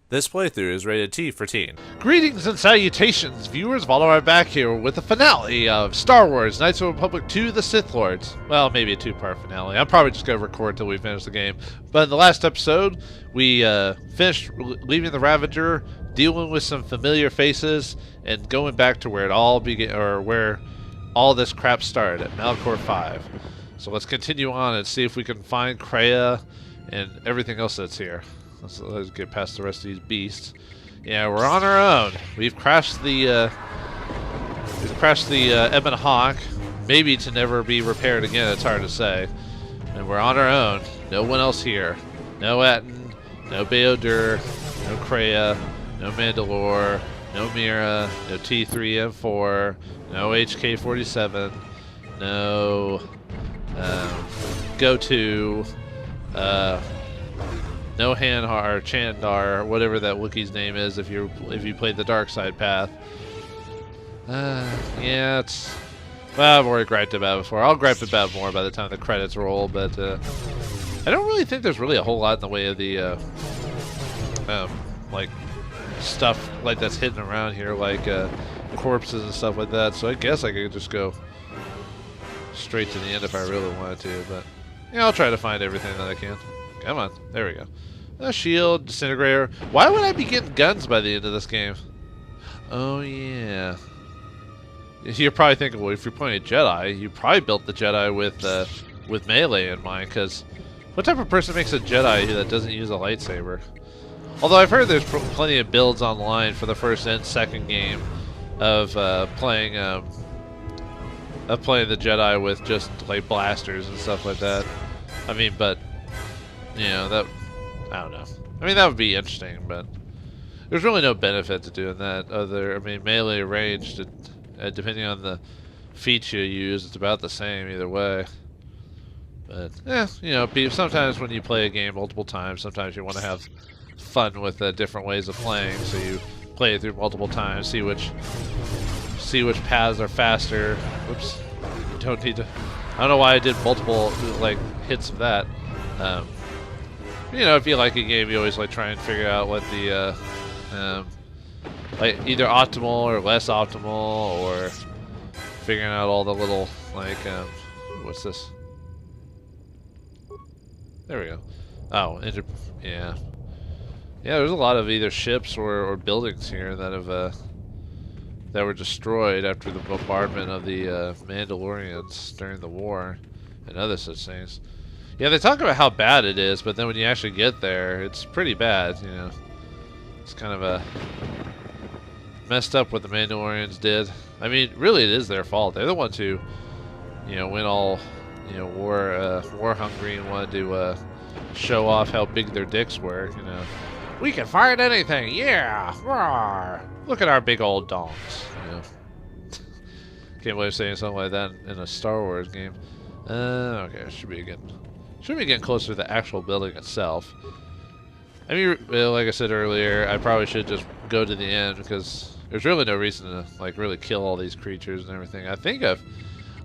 This playthrough is rated T for teen. Greetings and salutations, viewers. Vauldemare back here with the finale of Star Wars Knights of the Republic 2 The Sith Lords. Well, maybe a two-part finale. I'm probably just going to record till we finish the game. But in the last episode, we finished leaving the Ravager, dealing with some familiar faces, and going back to where it all began, or where all this crap started, at Malachor 5. So let's continue on and see if we can find Kreia and everything else that's here. Let's get past the rest of these beasts. Yeah, we're on our own. We've crashed the Ebon Hawk, maybe to never be repaired again. It's hard to say. And we're on our own. No one else here. No Atten, no BioWare, no Kreia, no Mandalore, no Mira, no T3M4, no HK47, no Go2, no Hanhar, Chandar, whatever that Wookiee's name is if you played the dark side path. Yeah, it's... Well, I've already griped about it before. I'll gripe about it more by the time the credits roll, but I don't really think there's really a whole lot in the way of the like stuff like that's hidden around here, like corpses and stuff like that. So I guess I could just go straight to the end if I really wanted to, but yeah, I'll try to find everything that I can. Come on, there we go. A shield, disintegrator. Why would I be getting guns by the end of this game? Oh yeah. You're probably thinking, well, if you're playing a Jedi, you probably built the Jedi with melee in mind, because what type of person makes a Jedi that doesn't use a lightsaber? Although I've heard there's plenty of builds online for the first and second game of playing the Jedi with just like blasters and stuff like that. I mean, but you know, that, I don't know. I mean, that would be interesting, but there's really no benefit to doing that. I mean, melee ranged, depending on the feature you use, it's about the same either way. But, yeah, you know, sometimes when you play a game multiple times, sometimes you want to have fun with different ways of playing, so you play it through multiple times, see which paths are faster. Whoops. You don't need to... I don't know why I did multiple, like, hits of that. You know, if you like a game, you always like try and figure out what the like either optimal or less optimal, or figuring out all the little like what's this? There we go. Oh, yeah. There's a lot of either ships or buildings here that have that were destroyed after the bombardment of the Mandalorians during the war, and other such things. Yeah, they talk about how bad it is, but then when you actually get there, it's pretty bad, you know. It's kind of a messed up what the Mandalorians did. I mean, really it is their fault. They're the ones who, you know, went all, you know, war hungry and wanted to show off how big their dicks were, you know. We can fight anything, yeah! Roar! Look at our big old dongs, you know. Can't believe saying something like that in a Star Wars game. Okay, should be getting closer to the actual building itself. I mean, like I said earlier, I probably should just go to the end, because there's really no reason to like really kill all these creatures and everything. I think I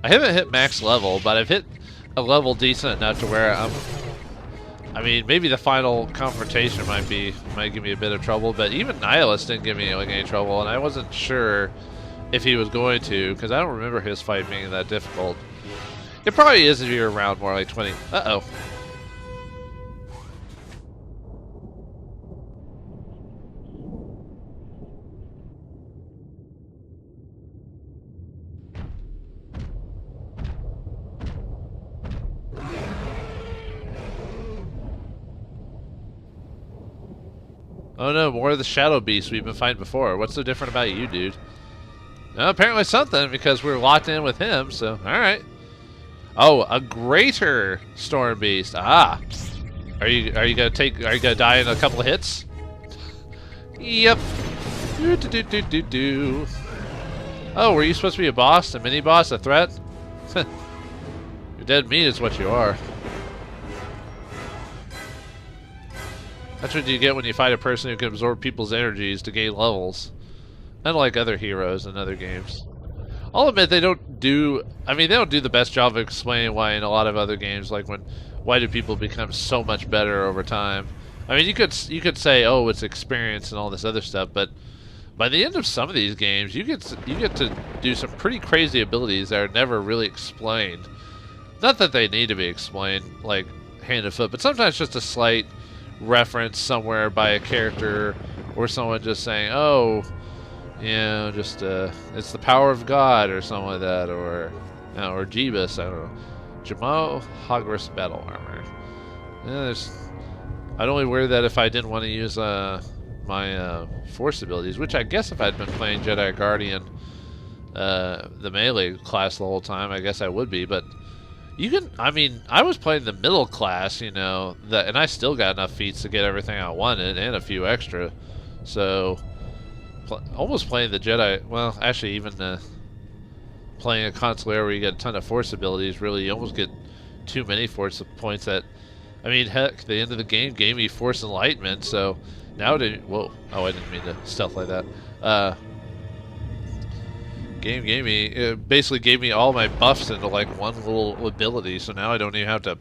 haven't hit max level, but I've hit a level decent enough to where I mean, maybe the final confrontation might give me a bit of trouble, but even Nihilus didn't give me like any trouble, and I wasn't sure if he was going to, because I don't remember his fight being that difficult. It probably is if you're around more like 20. Uh-oh. Oh no, more of the shadow beasts we've been fighting before. What's so different about you, dude? No, apparently something, because we're locked in with him, so alright. Oh, a greater storm beast. Ah, are you gonna die in a couple of hits? Yep. Oh, were you supposed to be a boss, a mini boss, a threat? You're dead meat is what you are. That's what you get when you fight a person who can absorb people's energies to gain levels, unlike other heroes in other games. I'll admit they don't do the best job of explaining why in a lot of other games, like why do people become so much better over time. I mean, you could say, oh, it's experience and all this other stuff, but by the end of some of these games, you get to do some pretty crazy abilities that are never really explained. Not that they need to be explained, like hand and foot, but sometimes just a slight reference somewhere by a character or someone just saying, oh, you know, just it's the power of God or something like that, or Jeebus, I don't know. Jamo Hogwarts battle armor. Yeah, I'd only wear that if I didn't want to use my force abilities, which I guess if I'd been playing Jedi Guardian, the melee class the whole time, I guess I would be, but you can, I mean, I was playing the middle class, you know, and I still got enough feats to get everything I wanted and a few extra, so almost playing the Jedi, well, actually even playing a consular where you get a ton of force abilities, really you almost get too many force points that, I mean, heck, the end of the game gave me Force Enlightenment, so now whoa, oh, I didn't mean to stealth like that. Game gave me, it basically gave me all my buffs into like one little ability, so now I don't even have to,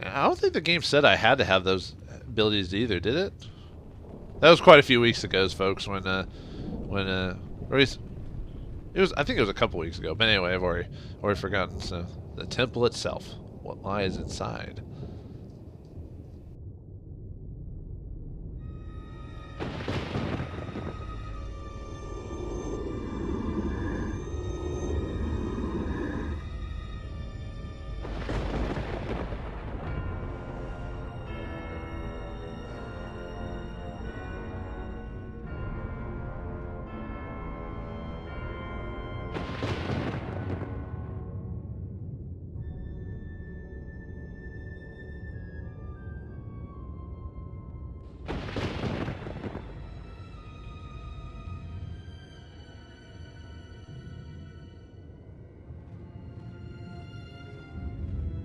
I don't think the game said I had to have those abilities either, did it? That was quite a few weeks ago, folks, or at least, I think it was a couple weeks ago, but anyway, I've already forgotten, so the temple itself. What lies inside?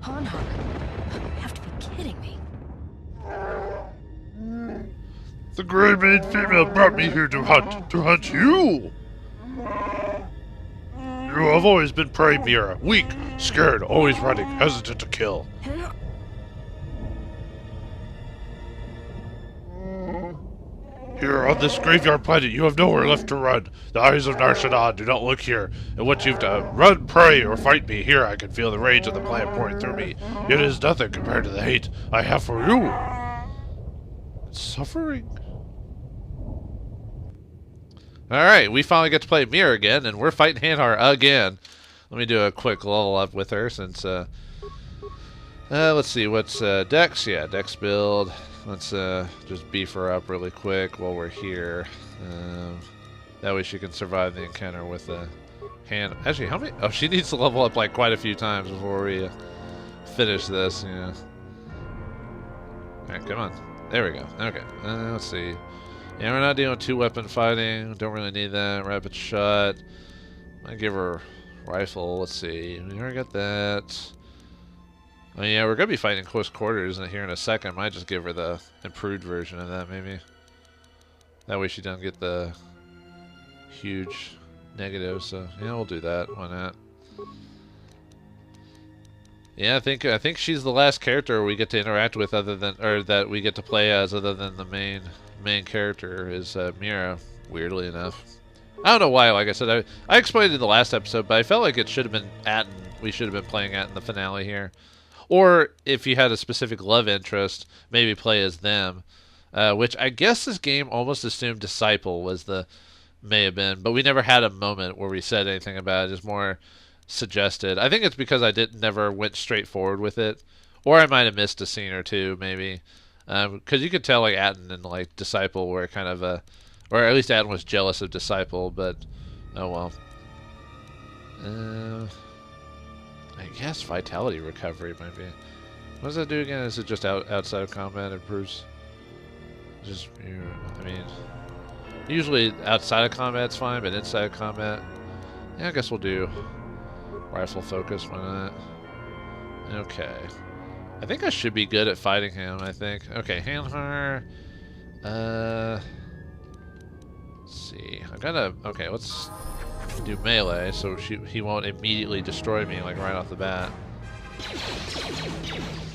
Hanhar, you have to be kidding me. The gray-made female brought me here to hunt you! You have always been prey, Mira. Weak, scared, always running, hesitant to kill. Here on this graveyard planet, you have nowhere left to run. The eyes of Nar Shaddaa do not look here, and what you've done, run, pray, or fight me. Here I can feel the rage of the planet pouring through me. It is nothing compared to the hate I have for you. Suffering? Alright, we finally get to play Mira again, and we're fighting Hanhar again. Let me do a quick level up with her since, let's see, what's, Dex? Yeah, Dex build. Let's just beef her up really quick while we're here. That way she can survive the encounter with the hand. Actually, how many? Oh, she needs to level up like quite a few times before we finish this. Yeah. Alright, come on. There we go. Okay. Let's see. Yeah, we're not doing two-weapon fighting. Don't really need that. Rapid shot. I give her rifle. Let's see. We already got that. Oh yeah, we're gonna be fighting close quarters here in a second. Might just give her the improved version of that, maybe. That way she doesn't get the huge negative. So yeah, we'll do that. Why not? Yeah, I think she's the last character we get to interact with, other than, or that we get to play as, other than the main character is Mira. Weirdly enough, I don't know why. Like I said, I explained it in the last episode, but I felt like it should have been Atten. We should have been playing Atten in the finale here. Or if you had a specific love interest, maybe play as them. Which I guess this game almost assumed Disciple was may have been, but we never had a moment where we said anything about it. It's more suggested. I think it's because I never went straight forward with it. Or I might have missed a scene or two, maybe. Because you could tell like Atten and like Disciple were kind of or at least Atten was jealous of Disciple, but oh well. I guess Vitality Recovery might be. What does that do again? Is it just outside of combat improves? Just, I mean, usually outside of combat's fine, but inside of combat, yeah, I guess we'll do rifle focus. Why not? Okay. I think I should be good at fighting him. I think. Okay, Hanhar. Let's see. I gotta. Okay, let's do melee, so he won't immediately destroy me like right off the bat.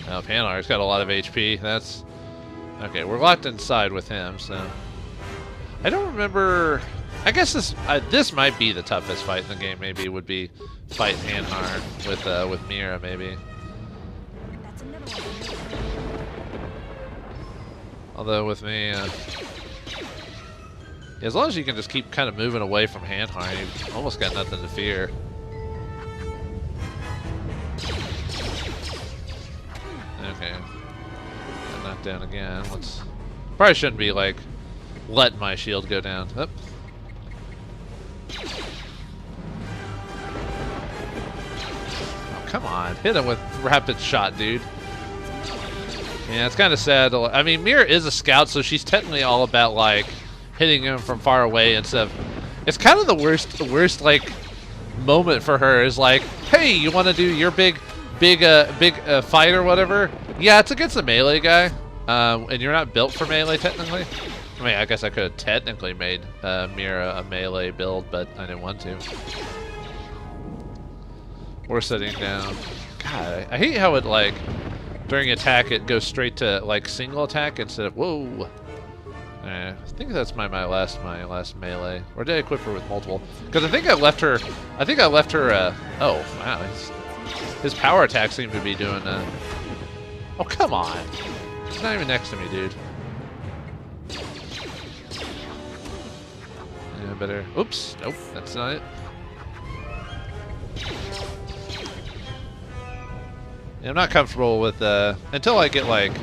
Now Hanhar's got a lot of HP. That's Okay, we're locked inside with him, so... I don't remember... I guess this might be the toughest fight in the game, maybe, would be fight Hanhar with Mira, maybe. Although with me... as long as you can just keep kind of moving away from Hanhar, you've almost got nothing to fear. Okay. Got knocked down again. Probably shouldn't be, like, letting my shield go down. Oop. Oh, come on. Hit him with rapid shot, dude. Yeah, it's kind of sad. I mean, Mira is a scout, so she's technically all about, like, hitting him from far away and stuff. It's kind of the worst, like, moment for her is like, hey, you want to do your big fight or whatever? Yeah, it's against a melee guy, and you're not built for melee technically. I mean, I guess I could have technically made Mira a melee build, but I didn't want to. We're sitting down. God, I hate how it, like, during attack it goes straight to, like, single attack instead of whoa. I think that's my last melee. Or did I equip her with multiple? Because I think I left her. Oh wow, his power attack seemed to be doing. Oh come on! He's not even next to me, dude. Yeah, better. Oops. Nope, that's not it. Yeah, I'm not comfortable with until I get like.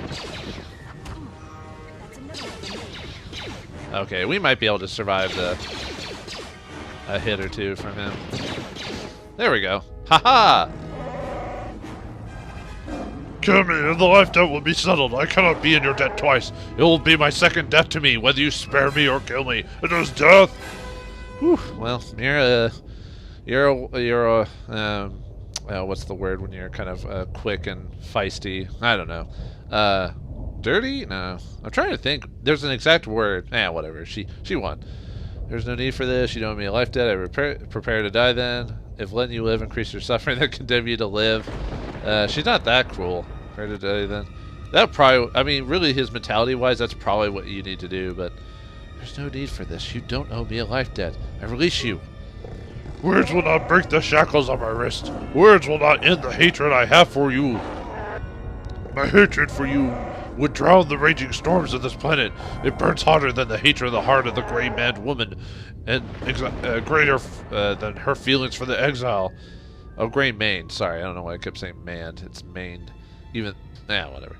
Okay, we might be able to survive a hit or two from him. There we go. Haha! Kill me, and the life debt will be settled. I cannot be in your debt twice. It will be my second death to me, whether you spare me or kill me. It is death. Whew. Well, you're what's the word when you're kind of quick and feisty? I don't know. Dirty? No. I'm trying to think. There's an exact word. Whatever. She won. There's no need for this. You don't owe me a life debt. I prepare to die then. If letting you live increase your suffering, then condemn you to live. She's not that cruel. Prepare to die then. That probably, I mean, really his mentality-wise, that's probably what you need to do, but there's no need for this. You don't owe me a life debt. I release you. Words will not break the shackles on my wrist. Words will not end the hatred I have for you. My hatred for you would drown the raging storms of this planet. It burns hotter than the hatred of the heart of the gray-maned woman, and greater than her feelings for the exile. Oh, gray-maned. Sorry, I don't know why I kept saying maned. It's maned. Even, whatever.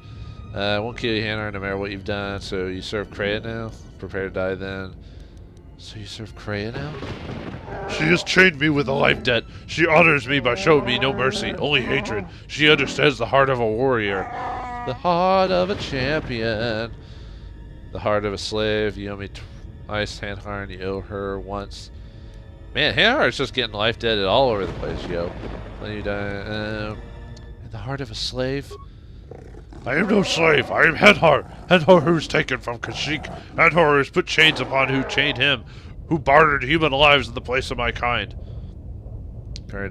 Won't kill you, Hanhar, no matter what you've done. So you serve Kreia now? Prepare to die then. So you serve Kreia now? She has chained me with a life debt. She honors me by showing me no mercy, only hatred. She understands the heart of a warrior. The heart of a champion. The heart of a slave. You owe me twice, Hanhar, and you owe her once. Man, Hanhar is just getting life debted all over the place, yo. When you die, in the heart of a slave. I am no slave. I am Hanhar. Hanhar who was taken from Kashyyyk. Hanhar who has put chains upon who chained him. Who bartered human lives in the place of my kind. I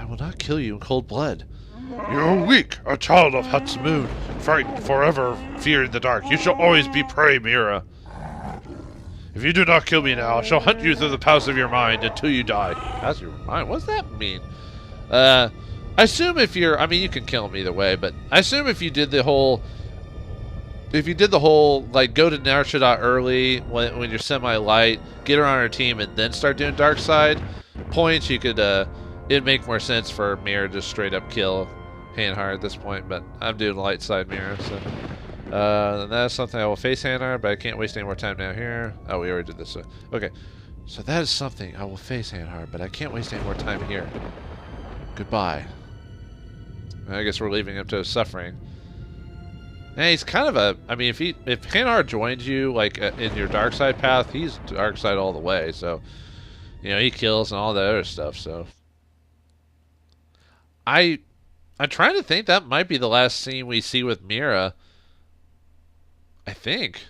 will not kill you in cold blood. You are weak, a child of Hut's moon, frightened forever, fearing the dark. You shall always be prey, Mira. If you do not kill me now, I shall hunt you through the paths of your mind until you die. Paths of your mind? What's that mean? I assume if you're, I mean, you can kill him either way, but I assume if you did the whole, like, go to Nar Shaddaa early, when you're semi-light, get her on her team, and then start doing dark side points, you could, it'd make more sense for Mira to straight up kill Hanhar at this point, but I'm doing light side Mira, so. That's something I will face Hanhar, but I can't waste any more time now here. Oh, we already did this. Okay. So that is something I will face Hanhar, but I can't waste any more time here. Goodbye. I guess we're leaving him to his suffering. And he's kind of a, I mean, if Hanhar joins you, like, in your dark side path, he's dark side all the way, so, you know, he kills and all that other stuff, so. I'm trying to think that might be the last scene we see with Mira. I think.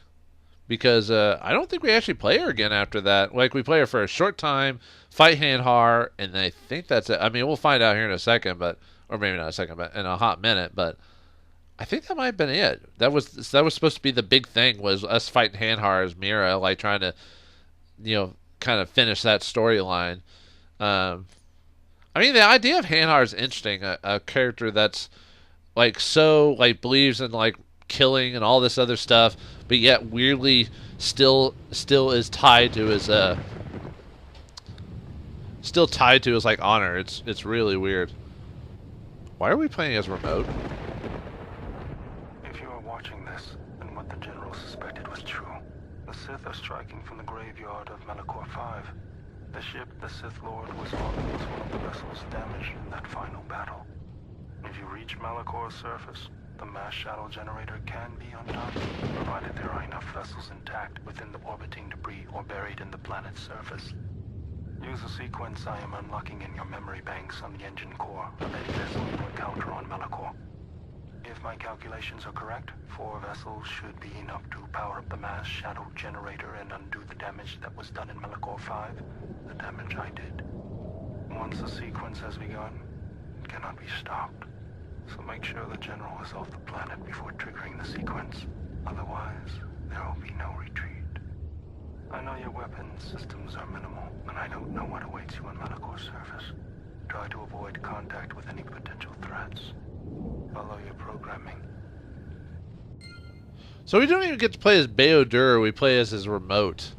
Because I don't think we actually play her again after that. Like, we play her for a short time, fight Hanhar, and I think that's it. I mean, we'll find out here in a second, but, or maybe not a second, but in a hot minute, but I think that might have been it. That was supposed to be the big thing, was us fighting Hanhar as Mira, like trying to, kind of finish that storyline. I mean, the idea of Hanhar is interesting. A character that's like so like believes in like killing and all this other stuff, but yet weirdly still is tied to his like honor. It's really weird. Why are we playing as remote? If you are watching this, and what the General suspected was true, the Sith are striking from the graveyard of Malachor 5. The ship the Sith Lord was on was one of the vessels damaged in that final battle. If you reach Malachor's surface, the mass shadow generator can be undone, provided there are enough vessels intact within the orbiting debris or buried in the planet's surface. Use a sequence I am unlocking in your memory banks on the engine core of any vessel you encounter on Malachor. If my calculations are correct, 4 vessels should be enough to power up the mass shadow generator and undo the damage that was done in Malachor 5, the damage I did. Once the sequence has begun, it cannot be stopped. So make sure the General is off the planet before triggering the sequence. Otherwise, there will be no retreat. I know your weapon systems are minimal, and I don't know what awaits you on Malachor's surface. Try to avoid contact with any potential threats. Follow your programming. So we don't even get to play as BioWare, we play as his remote.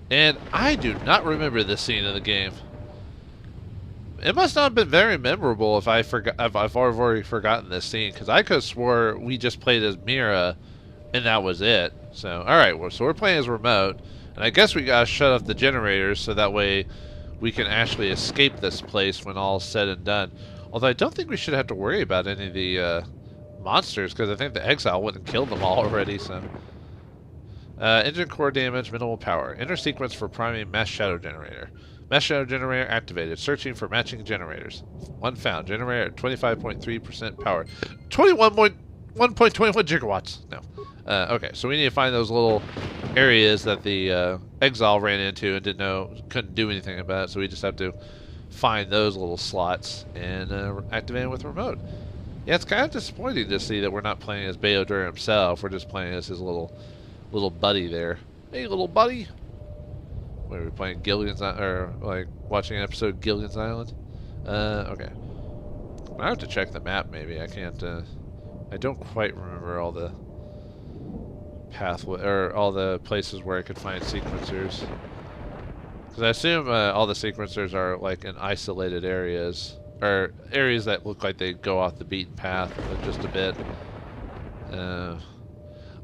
And I do not remember this scene of the game. It must not have been very memorable if I've already forgotten this scene, because I could have swore we just played as Mira, and that was it. So, alright, so we're playing as remote, and I guess we gotta shut off the generators so that way we can actually escape this place when all's said and done. Although I don't think we should have to worry about any of the monsters, because I think the exile wouldn't kill them all already, so... engine core damage, minimal power. Enter sequence for priming mass shadow generator. Mass shadow generator activated. Searching for matching generators. One found. Generator at 25.3% power. 1.21 gigawatts. No. Okay, so we need to find those little areas that the exile ran into and couldn't do anything about, so we just have to find those little slots and activate them with remote. Yeah, it's kind of disappointing to see that we're not playing as BioWare himself. We're just playing as his little buddy there. Hey, little buddy. What are we playing? Gilligan's or like watching an episode of Gilligan's Island? Okay. I have to check the map. Maybe I can't. I don't quite remember all the pathway or all the places where I could find sequencers. Because I assume all the sequencers are like in isolated areas, or areas that look like they go off the beaten path just a bit.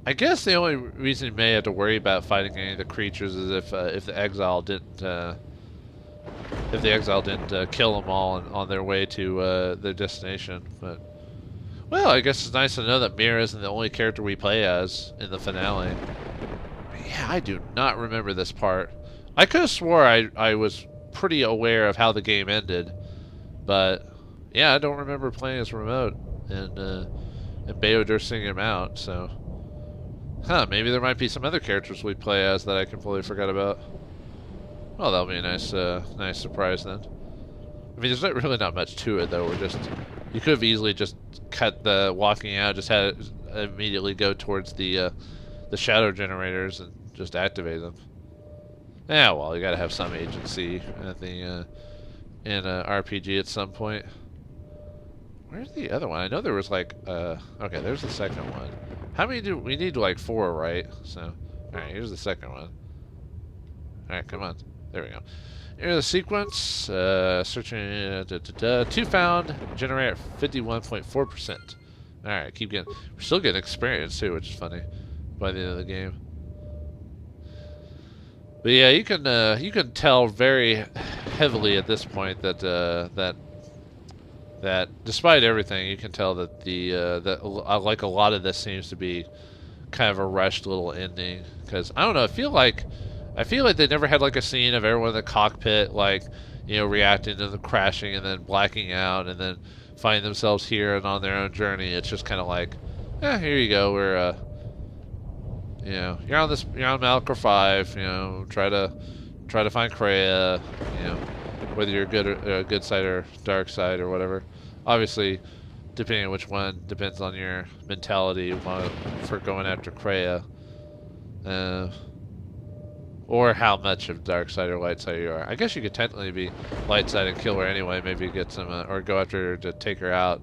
I guess the only reason you may have to worry about fighting any of the creatures is if the exile didn't kill them all on their way to their destination. But well, I guess it's nice to know that Mira isn't the only character we play as in the finale. But yeah, I do not remember this part. I could have swore I was pretty aware of how the game ended, but yeah, I don't remember playing as remote and BioWare singing him out. So. Huh, maybe there might be some other characters we play as that I completely forgot about. Well, that'll be a nice surprise then. I mean, there's really not much to it, though. You could have easily just cut the walking out, just had it immediately go towards the shadow generators and just activate them. Yeah, well, you gotta have some agency at the in a RPG at some point. Where's the other one? I know there was like okay, there's the second one. How many do we need? Like 4, right? So, alright, here's the second one. Alright, come on. There we go. Here's the sequence. Searching. 2 found. Generate at 51.4%. Alright, keep getting. We're still getting experience too, which is funny. By the end of the game. But yeah, you can tell very heavily at this point that that despite everything, you can tell that like a lot of this seems to be kind of a rushed little ending. Because I don't know, I feel like they never had like a scene of everyone in the cockpit like reacting to the crashing and then blacking out and then finding themselves here and on their own journey. It's just kind of like, here you go. We're you're on Malachor 5. Try to find Kreia. Whether you're good side or dark side or whatever. Obviously, depending on which one, depends on your mentality for going after Kreia. Or how much of dark side or light side you are. I guess you could technically be light side and kill her anyway. Maybe get some, or go after her to take her out.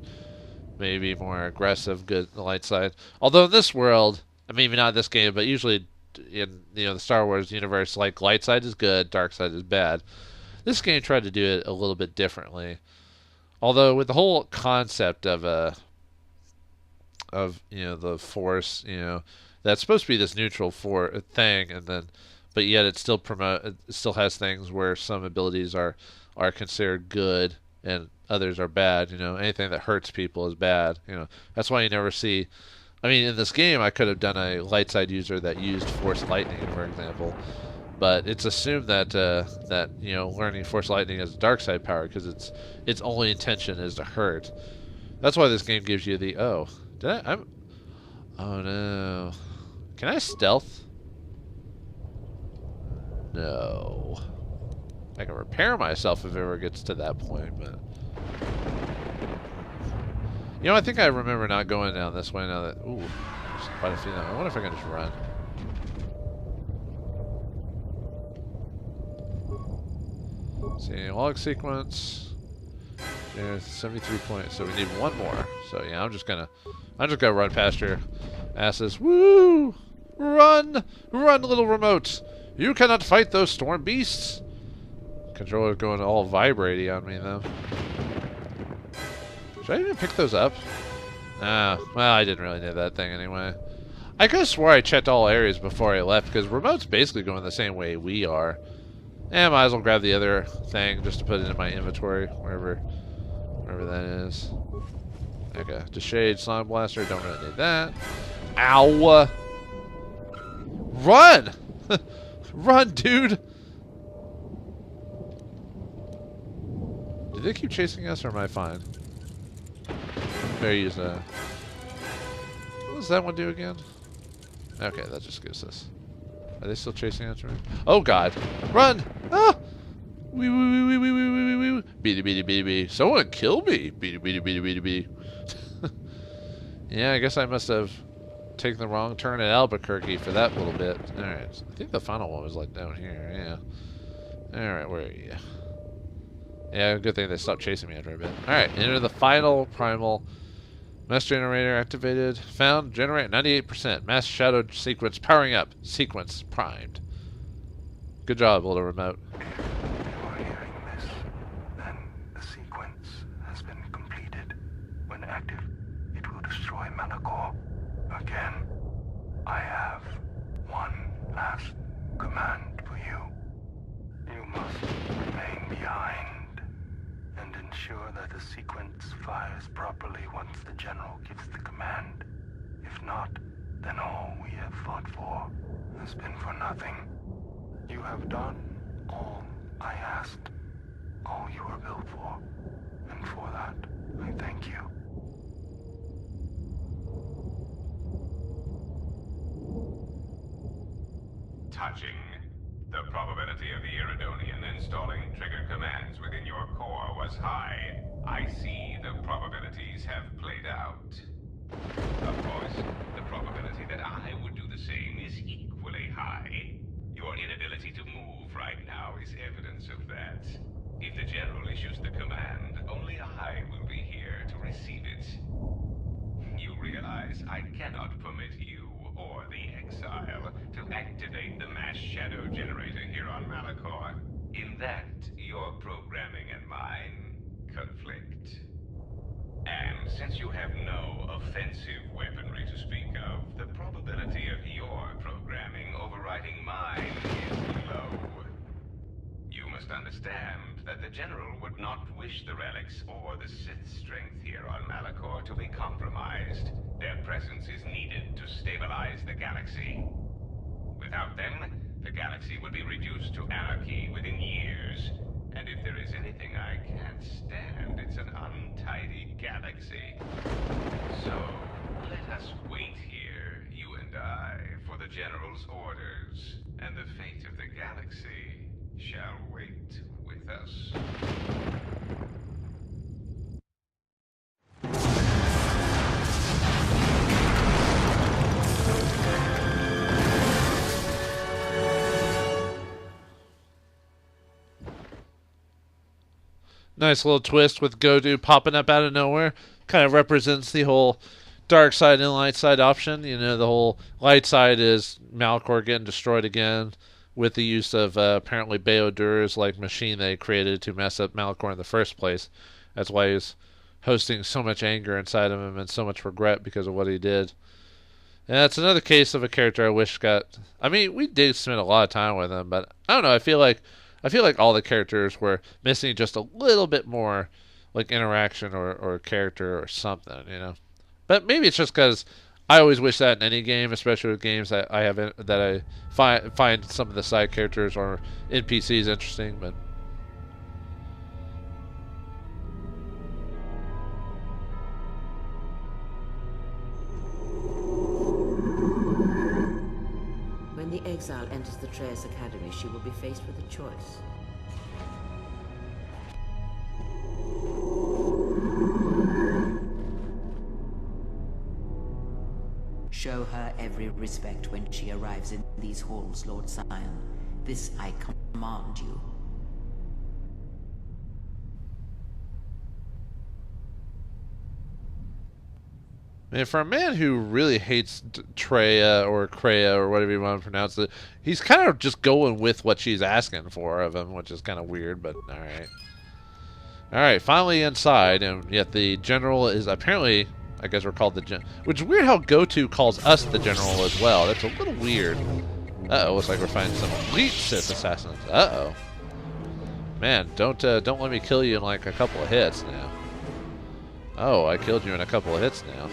Maybe more aggressive, good light side. Although in this world, I mean, maybe not this game, but usually in the Star Wars universe, like light side is good, dark side is bad. This game tried to do it a little bit differently. Although with the whole concept of the Force, that's supposed to be this neutral thing, and then, but yet it still has things where some abilities are considered good and others are bad. Anything that hurts people is bad. That's why you never see. I mean, in this game, I could have done a light side user that used Force Lightning, for example. But it's assumed that learning Force Lightning is a dark side power because its only intention is to hurt. That's why this game gives you the oh no, can I stealth? No, I can repair myself if it ever gets to that point, but I think I remember not going down this way now that there's quite a few. I wonder if I can just run. See, log sequence. There's 73 points, so we need one more. So yeah, I'm just gonna run past your asses. Woo! Run, little remote! You cannot fight those storm beasts. Controller's going all vibraty on me though. Should I even pick those up? Well, I didn't really need that thing anyway. I could have swore I checked all areas before I left because remote's basically going the same way we are. And I might as well grab the other thing just to put it in my inventory, wherever that is. Okay, the Jade Slime Blaster, don't really need that. Ow! Run! Run, dude! Did they keep chasing us, or am I fine? Better use that. What does that one do again? Okay, that just gives us. Are they still chasing after me? Oh god! Run! Ah! Wee. Beady beady beady beady. Someone kill me! Beady beady beady beady beady. Yeah, I guess I must have taken the wrong turn at Albuquerque for that little bit. Alright, I think the final one was like down here, yeah. Alright, where are you? Yeah, good thing they stopped chasing me after a bit. Alright, enter the final primal. Mass generator activated. Found. Generate 98%. Mass shadow sequence powering up. Sequence primed. Good job, little remote. If you are hearing this, then the sequence has been completed. When active, it will destroy Malachor. Again, I have one last command for you. You must remain behind and ensure that the sequence fires properly once the General gives the command. If not, then all we have fought for has been for nothing. You have done all I asked, all you were built for, and for that, I thank you. Touching. The probability of the Iridonian installing trigger commands within your core was high. I see the probabilities have played out. Of course, the probability that I would do the same is equally high. Your inability to move right now is evidence of that. If the General issues the command, only I will be here to receive it. You realize I cannot permit you or the exile to activate the mass shadow generator here on Malachor. In that, your programming and mine conflict. And since you have no offensive weaponry to speak of, the probability of your programming overriding mine is low. You must understand that the General would not wish the relics or the Sith strength here on Malachor to be compromised. Their presence is needed to stabilize the galaxy. Without them, the galaxy would be reduced to anarchy within years. And if there is anything I can't stand, it's an untidy galaxy. So, let us wait here, you and I, for the General's orders. And the fate of the galaxy shall wait with us. Nice little twist with Godu popping up out of nowhere. Kind of represents the whole dark side and light side option. You know, the whole light side is Malachor getting destroyed again with the use of apparently BioWare's like machine they created to mess up Malachor in the first place. That's why he's hosting so much anger inside of him and so much regret because of what he did. And that's another case of a character I wish got. I mean, we did spend a lot of time with him, but I don't know. I feel like all the characters were missing just a little bit more, like interaction or character or something, you know. But maybe it's just because I always wish that in any game, especially with games that I have that I find some of the side characters or NPCs interesting, but. When the exile enters the Trace Academy, she will be faced with a choice. Show her every respect when she arrives in these halls, Lord Scion. This I command you. Man, for a man who really hates Treya or Kreia or whatever you want to pronounce it, he's kind of just going with what she's asking for of him, which is kind of weird, but alright. Alright, finally inside, and yet the general is apparently, I guess we're called the general, which is weird how GoTo calls us the general as well. That's a little weird. Uh-oh, looks like we're finding some elite Sith assassins. Uh-oh. Man, don't let me kill you in like a couple of hits now. Oh, I killed you in a couple of hits now.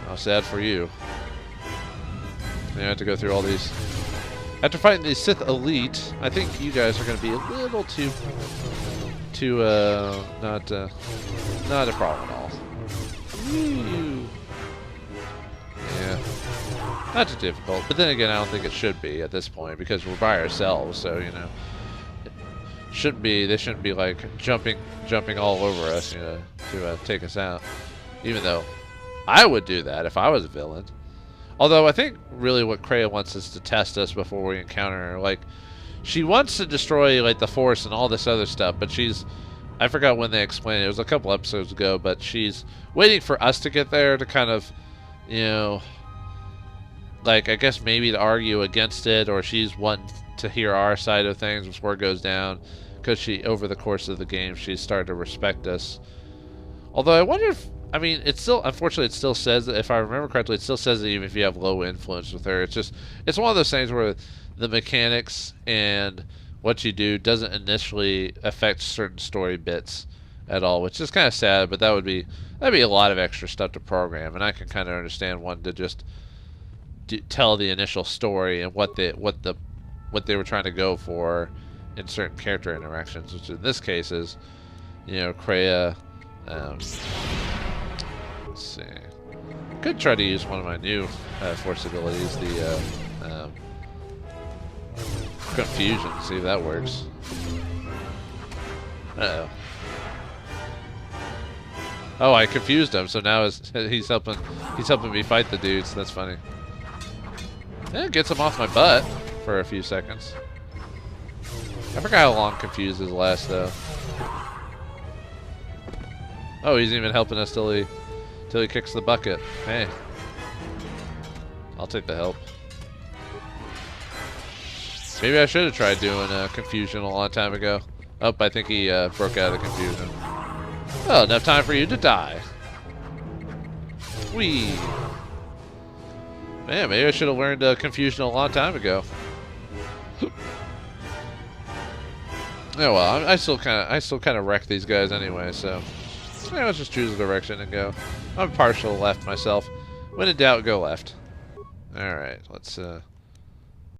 How sad for you. You have to go through all these. After fighting the Sith Elite, I think you guys are going to be a little too not a problem at all. Woo. Yeah, not too difficult. But then again, I don't think it should be at this point because we're by ourselves. So you know, it shouldn't be. They shouldn't be like jumping all over us, you know, to take us out. Even though I would do that if I was a villain. Although I think really what Kreia wants is to test us before we encounter her. Like, she wants to destroy like the Force and all this other stuff, but I forgot when they explained it. It was a couple episodes ago, but she's waiting for us to get there to kind of, you know, like I guess maybe to argue against it, or she's wanting to hear our side of things before it goes down, because over the course of the game she's started to respect us. Although I wonder if, I mean, unfortunately it still says that, if I remember correctly, it still says that even if you have low influence with her, it's one of those things where the mechanics and what you do doesn't initially affect certain story bits at all, which is kind of sad, but that'd be a lot of extra stuff to program, and I can kind of understand wanting to just tell the initial story and what they were trying to go for in certain character interactions, which in this case is, you know, Kreia. Let's see. Could try to use one of my new Force abilities, the Confusion. See if that works. Uh-oh. Oh, I confused him, so now he's helping me fight the dudes. That's funny. Yeah, it gets him off my butt for a few seconds. I forgot how long confuses last though. Oh, he's even helping us till he kicks the bucket. Hey, I'll take the help. Maybe I should have tried doing confusion a long time ago. Oh, I think he broke out of the confusion. Well, enough time for you to die. Whee! Man, maybe I should have learned confusion a long time ago. Oh well, I still kind of wreck these guys anyway, so yeah, let's just choose a direction and go. I'm partial left myself. When in doubt, go left. All right, let's